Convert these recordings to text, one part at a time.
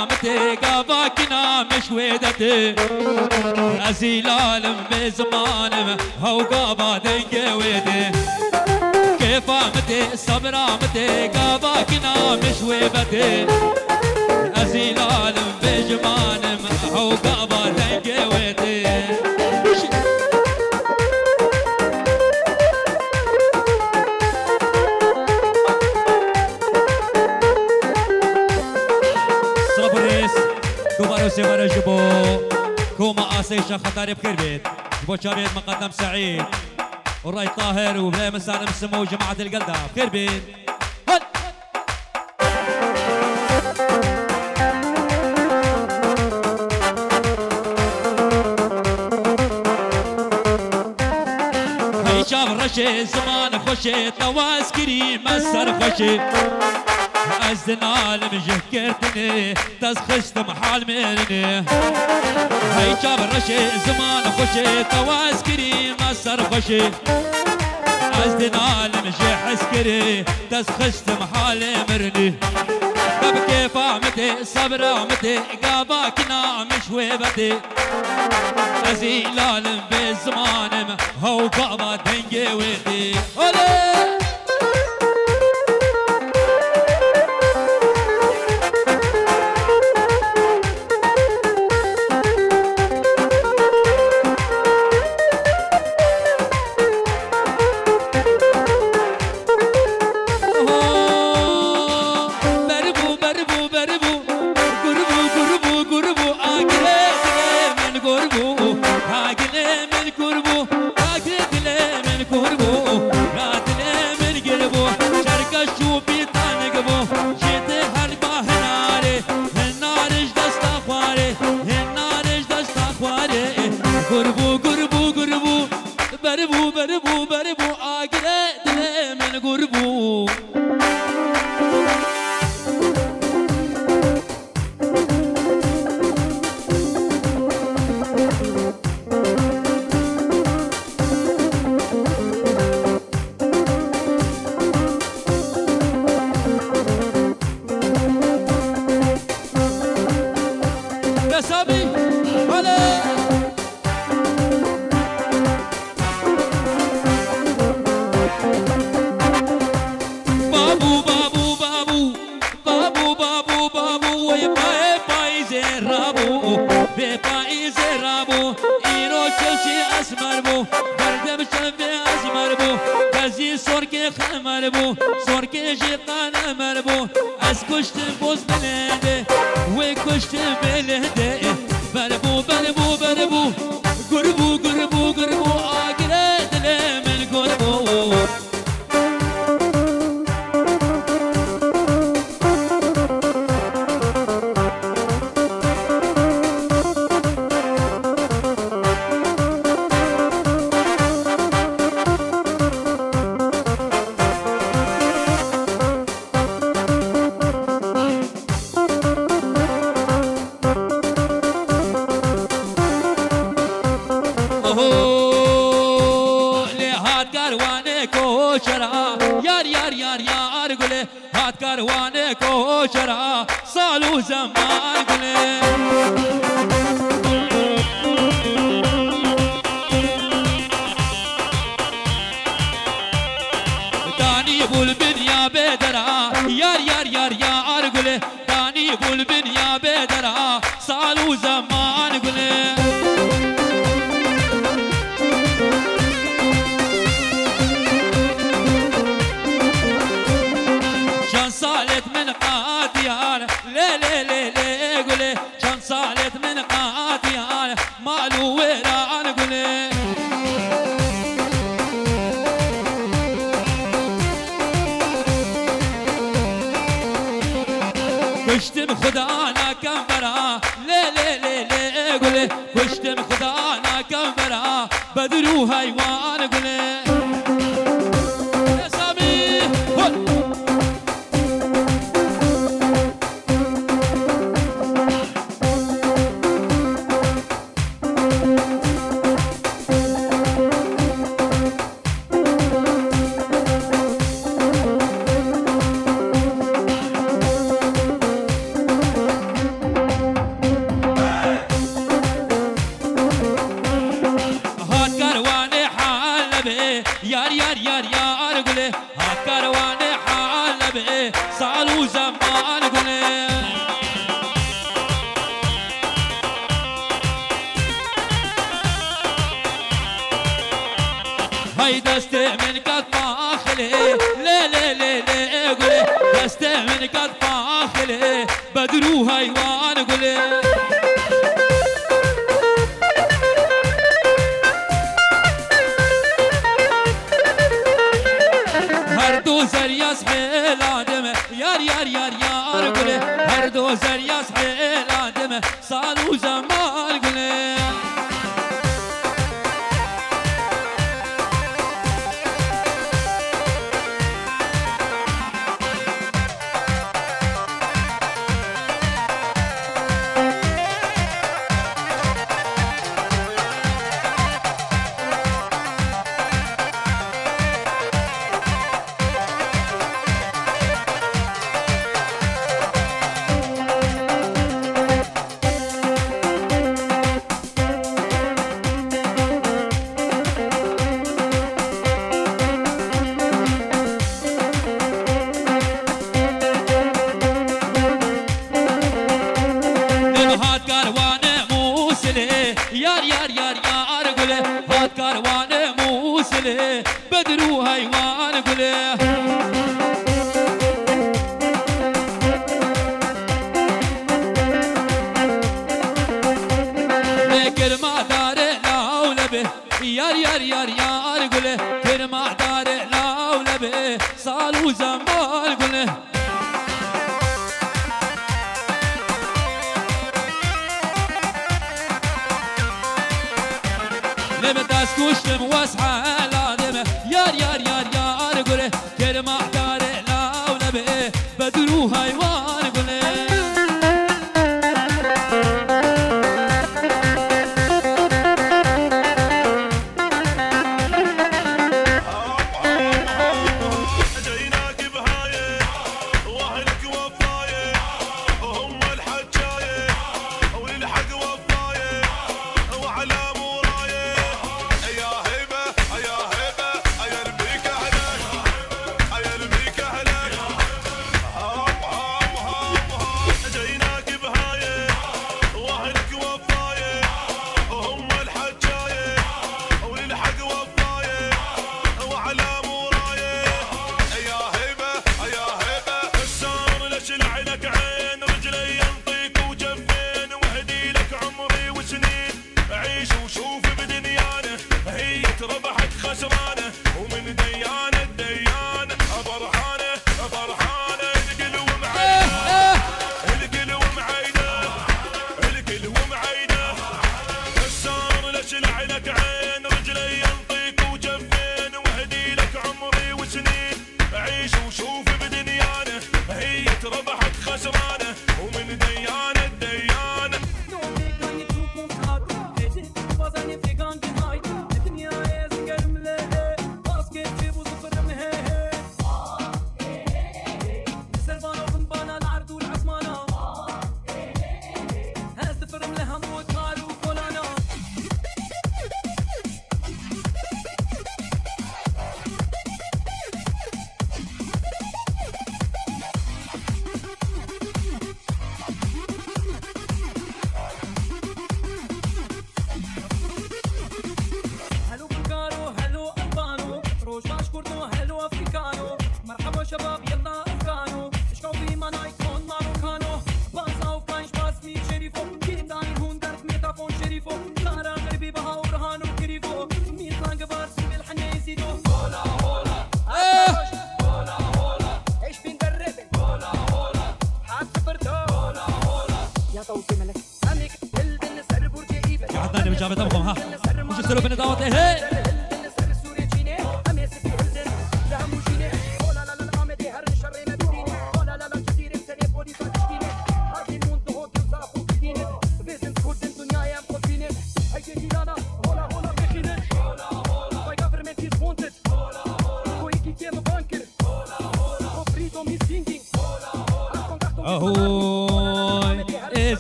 رامتي قاباكنا مشويدتي أزيل عالم بزمانم هو قابا دنجي ويدي كيف عمتي صبر عمتي قاباكنا مشويبتي أزيل عالم بزمانم هو قابا دنجي ويدي سيفر جبو كوما آسيشا خطر بخير بيت جبو شابيت مقدم سعيد والراي طاهر وبلاي مسالم السمو وجماعة القلدة بخير بيت هاي شاف رشي زمان خوشي تواز كريم مسر خوشي أزدنا المجهكرتني تسخشت محال مني هاي شاب الرشي زمان خوشي تواز كريم أسر خوشي أزدنا المجح عسكري تسخشت محال مرني طب كيف عمتي صبر عمتي قاباكنا مشويبتي أزيل عالم بالزمان هو قابا دنجي ويدي كشتم خدانا كمبرا لي لي لي لي قولي كشتم خدانا كمبرا بدرو هيوان قولي يا سامي يار يار يار يار قولي هات كرواني حلبي صار وزمان قولي هاي دستي من قد فاخلي لي لي لي لي قولي دستي من قد فاخلي بدرو هايوان قولي هردو زريا صحي الادم يار يار يار يار قولي هردو زريا صحي الادم صار وزمان قولي يار يار يار يار قولي هات كروان موصلي بدرو هايوان قولي كلمة دار لولبي يار يار يار يار قولي كلمة دار لولبي صار وزمان قولي لبداس كوشتم واسحة لادمة يار يار يار يار قولي كلمة دار لولبي بدرو هايوان قولي جابت ابوكم ها وش تسلوا بين دعوات هي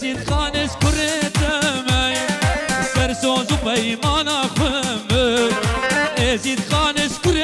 زيد خانس كرت مي سرسون زبي ما نخمر زيد خانس كرت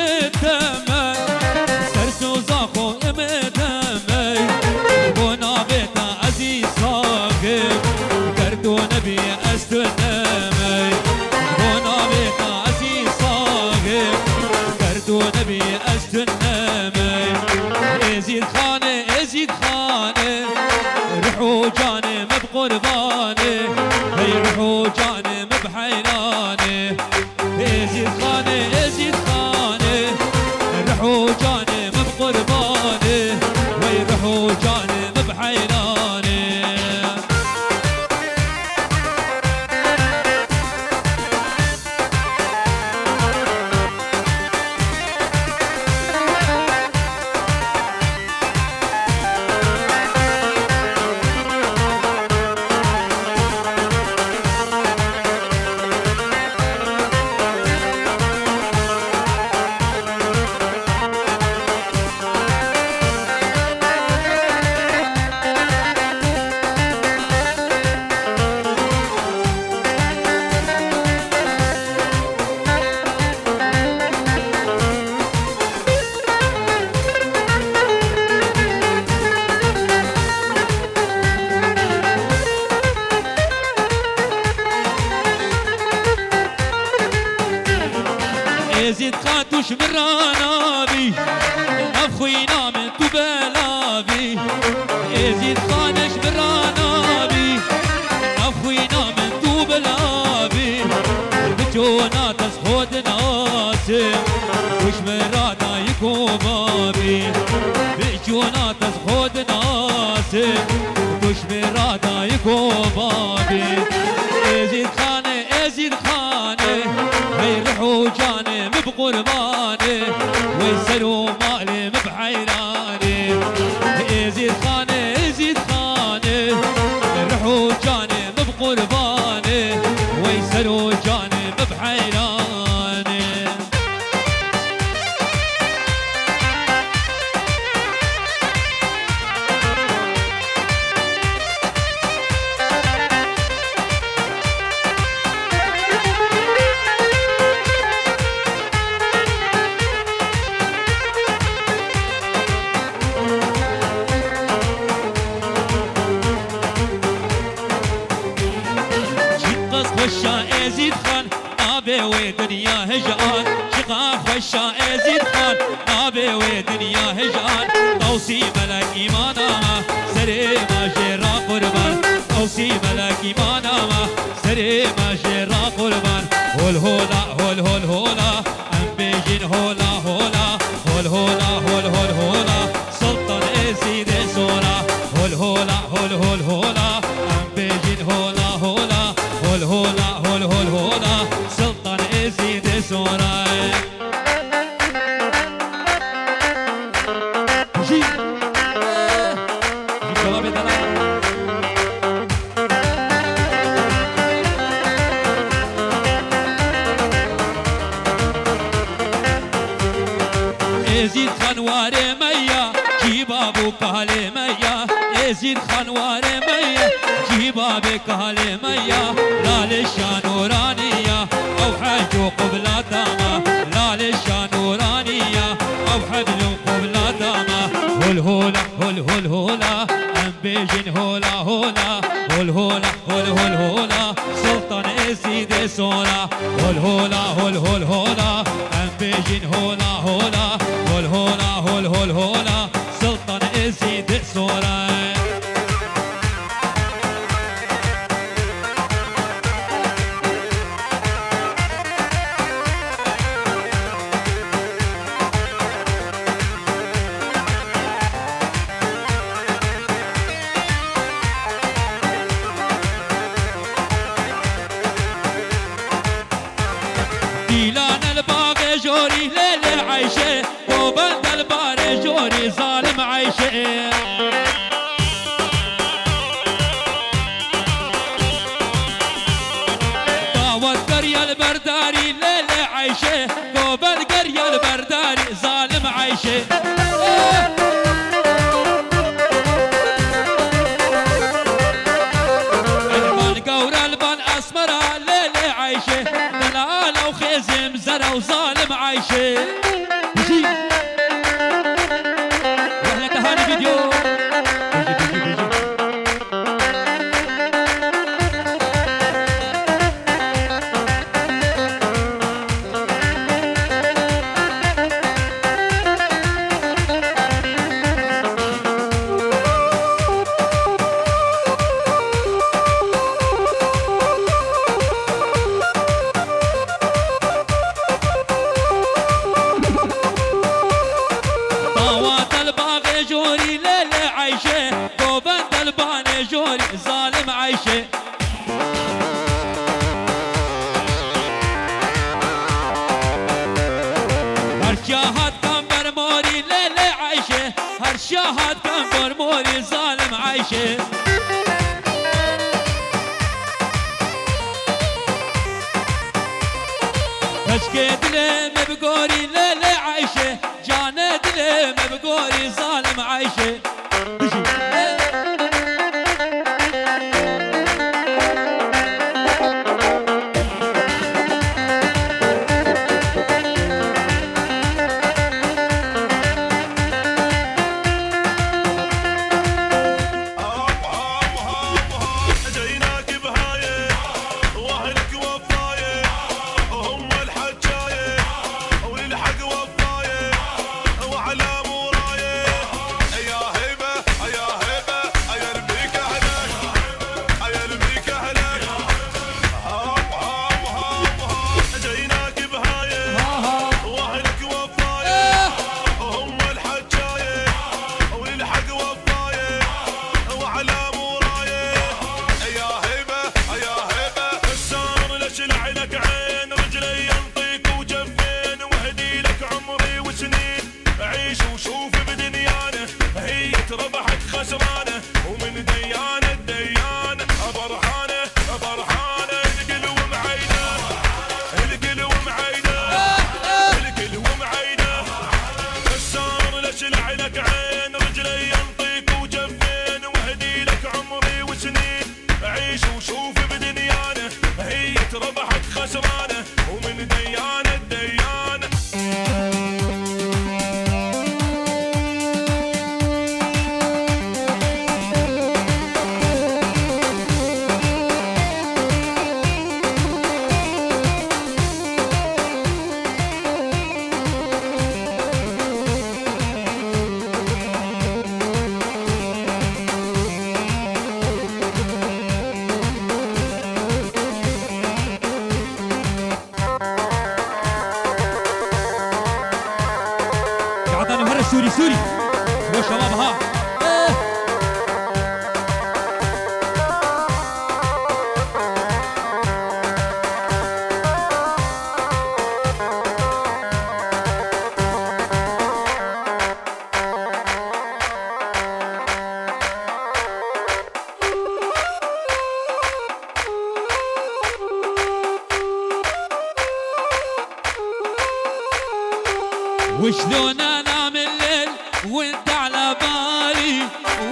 ازيد خاتوش من رانابي افخوينا من توبلابي ازيد خانش من رانابي افخوينا من توبلابي بجونا تسخود ناسي وش مرادا يكوبابي بجونا تسخود ناسي وش مرادا يكوبابي ازيد خانه ازيد خانه ويرحوا جاني بقرباني ويسروا مالي بحيراني ازيد خانه ازيد خانه يرحوا جاني بقرباني ويسروا جاني بحيراني خشا ازيد خان نابي ودنيا هجان شقا خشا ازيد خان نابي ودنيا هجان توصي ملك ايمانا سري ما جرا قربان توصي ملك ايمانا سري ما جرا قربان هول هولا هول هول هولا ام بيجين هولا هولا هول هولا هول هول هولا سلطان ازيد سورا هول هولا هول هول هولا ام بيجين هولا هولا هول هولا هول هول هولا سلطان ازيد سوراي جي جوابي دلال ازيد خنواري ميا جيب ابو كالي ميا ازيد خنواري ميا جيب ابو كالي ميا لا للشانورانية او حج قبلة داما لا للشانورانية او حبل قبلة داما هول هولا هول هول هولا ام بيجين هولا هولا هول هولا هول هول هولا سلطان ازيد سورا هول هولا هول هول هولا ام بيجين هولا هولا هول هولا هول هول هولا سلطان ازيد سورا ديلان الباغي جوري ليلة عايشة وبند الباري جوري ظالم عايشة داوت قرية البرداري ليلة عايشة وبند قرية البرداري ظالم عايشة البان قورة البان أسمرة ليلة عايشة دلالة وخزم زرع وظالم عايشة بيجي واحلى تهاني فيديو بيجي بيجي بيجي ظالم عايشة هرشاهد كان برموري ليلة عايشة هرشاهد كان برموري ظالم عايشة هشكي دلي مبقوري ليلة عايشة جانا دلي مبقوري ظالم عايشة سوري سوري يا شباب ها وشلون انام الليل وانت على بالي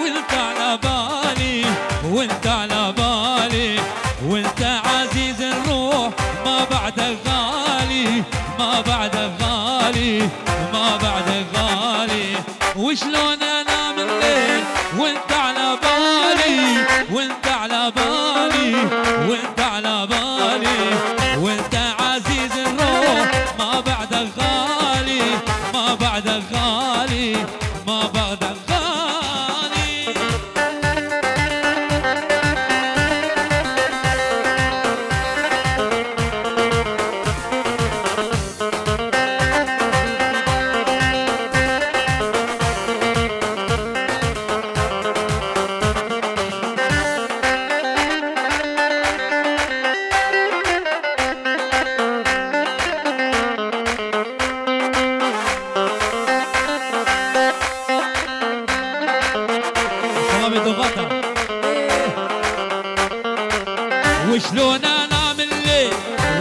وانت على بالي وانت على بالي وانت عزيز الروح ما بعدك غالي ما بعدك غالي ما بعدك غالي وشلون انام الليل وانت على بالي وانت على بالي وانت على بالي وانت عزيز الروح ما بعدك غالي ما بعدك غالي ما بعدك غالي وشلون انام الليل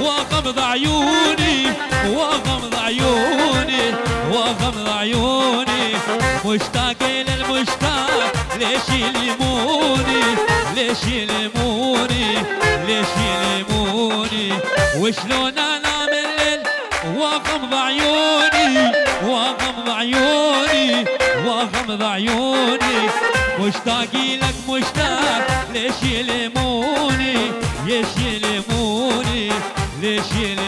واغمض عيوني واغمض عيوني واغمض عيوني مشتاق للمشتاق ليش يلموني ليش يلموني ليش يلموني وشلون انام الليل واغمض عيوني واغمض عيوني واغمض عيوني مشتاق لك مشتاق ليش يلموني ليش يلموني ليش يلموني